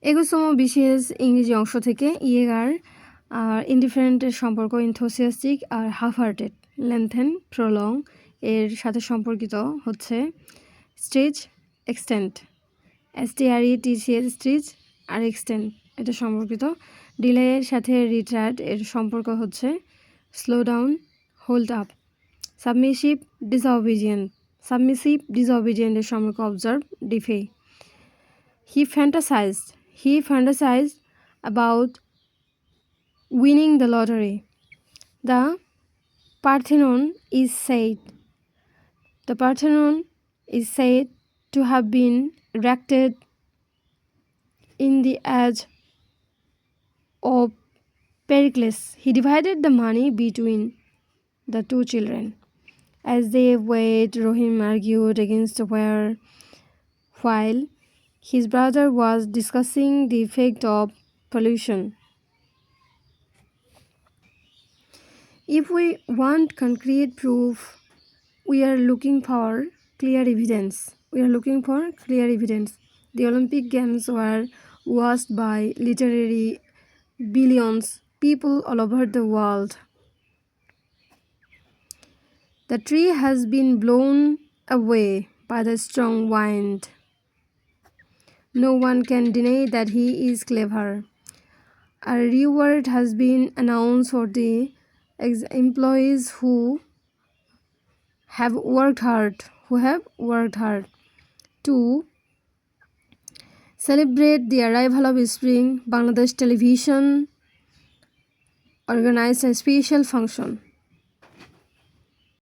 21তম বিশেষ ইংরেজি অংশ থেকে ইয়েগার আর ইনডিফারেন্টের সম্পর্ক ইনথোসিয়াস্টিক আর হাফ হার্টেড, লেন্থেন, প্রলং এর সাথে সম্পর্কিত হচ্ছে স্ট্রেচ, এক্সটেন্ট, STRETCH স্ট্রেচ আর এক্সটেন্ট এটা সম্পর্কিত। ডিলেয়ের সাথে রিটার্ড এর সম্পর্ক হচ্ছে slow down, hold up. Submissive disobedient এর সম্পর্ক observe, ডিফে। He fantasized about winning the lottery. The Parthenon is said to have been erected in the age of Pericles. He divided the money between the two children. As they waited, Rohim argued against the wire while his brother was discussing the effect of pollution. If we want concrete proof, we are looking for clear evidence. The Olympic Games were watched by literally billions people all over the world. The tree has been blown away by the strong wind. No one can deny that he is clever. A reward has been announced for the employees who have worked hard to celebrate the arrival of spring. Bangladesh Television organized a special function